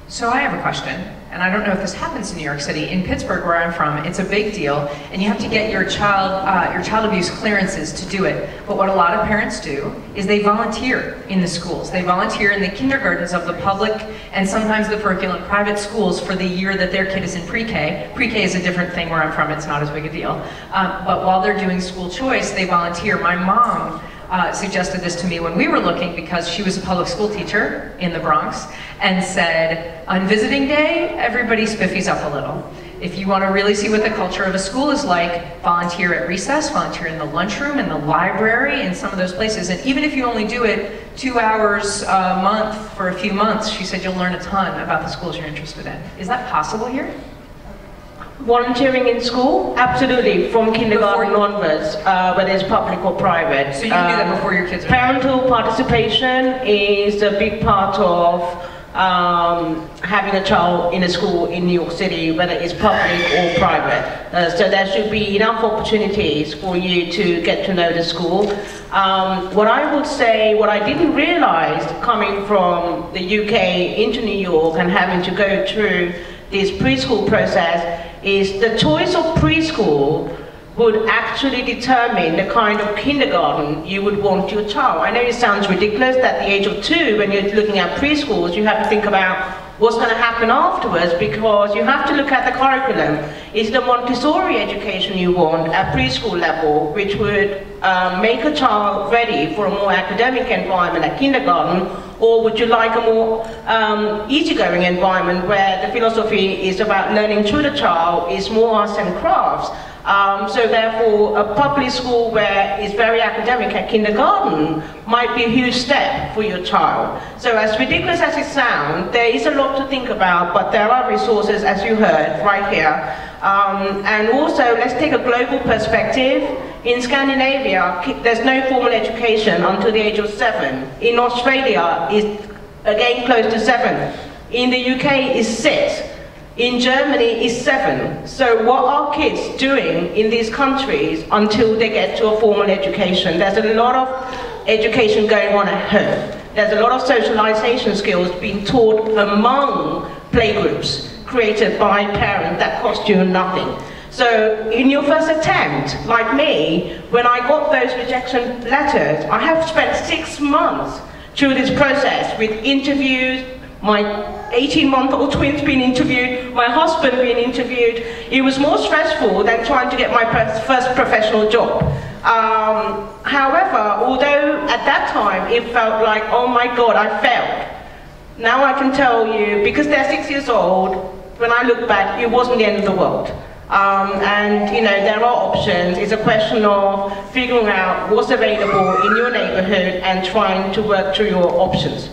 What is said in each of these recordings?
So I have a question, and I don't know if this happens in New York City. In Pittsburgh, where I'm from, it's a big deal, and you have to get your child abuse clearances to do it. But what a lot of parents do is they volunteer in the schools. They volunteer in the kindergartens of the public and sometimes the parochial and private schools for the year that their kid is in pre-K. Pre-K is a different thing where I'm from, it's not as big a deal. But while they're doing school choice, they volunteer. My mom suggested this to me when we were looking because she was a public school teacher in the Bronx and said, on visiting day, everybody spiffies up a little. If you want to really see what the culture of a school is like, volunteer at recess, volunteer in the lunchroom, in the library, in some of those places. And even if you only do it 2 hours a month for a few months, she said you'll learn a ton about the schools you're interested in. Is that possible here? Volunteering in school? Absolutely, from kindergarten onwards, whether it's public or private. So you can do that before your kids are Parental participation is a big part of having a child in a school in New York City, whether it's public or private. So there should be enough opportunities for you to get to know the school. What I would say, what I didn't realize coming from the UK into New York and having to go through this preschool process is the choice of preschool would actually determine the kind of kindergarten you would want your child. I know it sounds ridiculous that at the age of 2, when you're looking at preschools, you have to think about what's going to happen afterwards, because you have to look at the curriculum. Is it a Montessori education you want at preschool level, which would make a child ready for a more academic environment at kindergarten, or would you like a more easygoing environment where the philosophy is about learning through the child, is more arts and crafts? So therefore, a public school where it's very academic at kindergarten might be a huge step for your child. So as ridiculous as it sounds, there is a lot to think about, but there are resources, as you heard, right here. And also, let's take a global perspective. In Scandinavia, there's no formal education until the age of 7. In Australia, it's again close to 7. In the UK, it's 6. In Germany, it's 7. So what are kids doing in these countries until they get to a formal education? There's a lot of education going on at home. There's a lot of socialization skills being taught among playgroups created by parents that cost you nothing. So in your first attempt, like me, when I got those rejection letters, I have spent 6 months through this process with interviews, my 18-month-old twins being interviewed, my husband being interviewed. It was more stressful than trying to get my first professional job. However, although at that time it felt like, oh my God, I failed. Now I can tell you, because they're 6 years old, when I look back, it wasn't the end of the world. And you know, there are options. It's a question of figuring out what's available in your neighborhood and trying to work through your options.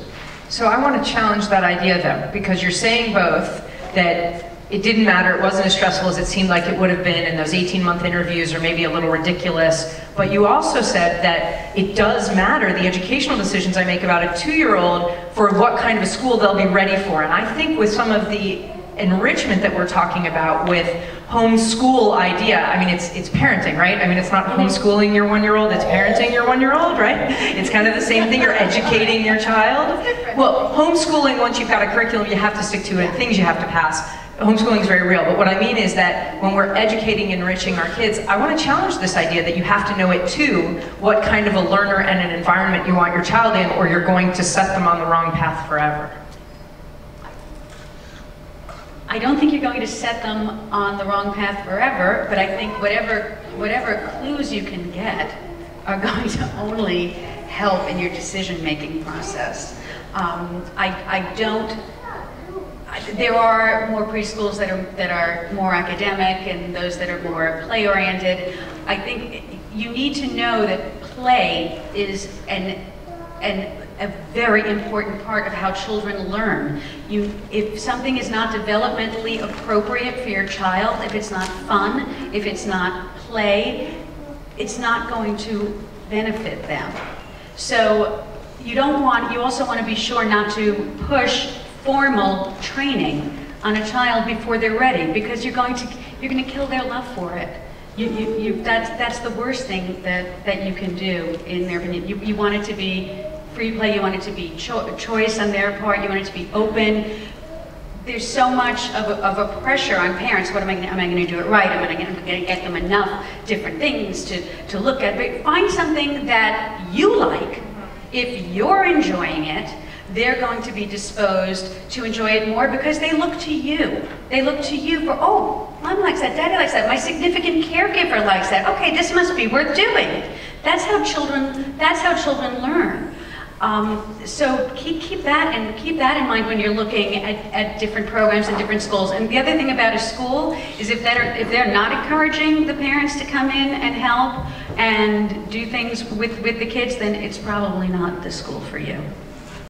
So I want to challenge that idea though, because you're saying both that it didn't matter, it wasn't as stressful as it seemed like it would have been in those 18-month interviews, or maybe a little ridiculous, but you also said that it does matter, the educational decisions I make about a 2-year-old, for what kind of a school they'll be ready for. And I think with some of the enrichment that we're talking about with homeschool idea, I mean, it's parenting, right? I mean, it's not homeschooling your 1-year-old, it's parenting your 1-year-old, right? It's kind of the same thing, you're educating your child. Well, homeschooling, once you've got a curriculum you have to stick to and things you have to pass, homeschooling is very real. But what I mean is that when we're educating, enriching our kids, I want to challenge this idea that you have to know it too, what kind of a learner and an environment you want your child in, or you're going to set them on the wrong path forever. I don't think you're going to set them on the wrong path forever, but I think whatever clues you can get are going to only help in your decision-making process. There are more preschools that are more academic and those that are more play-oriented. I think you need to know that play is a very important part of how children learn. If something is not developmentally appropriate for your child, if it's not fun, if it's not play, it's not going to benefit them. So you also want to be sure not to push formal training on a child before they're ready, because you're going to kill their love for it. That's the worst thing that you can do in their opinion. You want it to be free play, you want it to be choice on their part, you want it to be open. there's so much of a pressure on parents. What am I going to do it right? Am I going to get them enough different things to look at? But find something that you like. If you're enjoying it, they're going to be disposed to enjoy it more because they look to you. They look to you for, oh, Mom likes that, Daddy likes that, my significant caregiver likes that. Okay, this must be worth doing. That's how children learn. So keep that in mind when you're looking at different programs and different schools. And the other thing about a school is if they're not encouraging the parents to come in and help and do things with the kids, then it's probably not the school for you.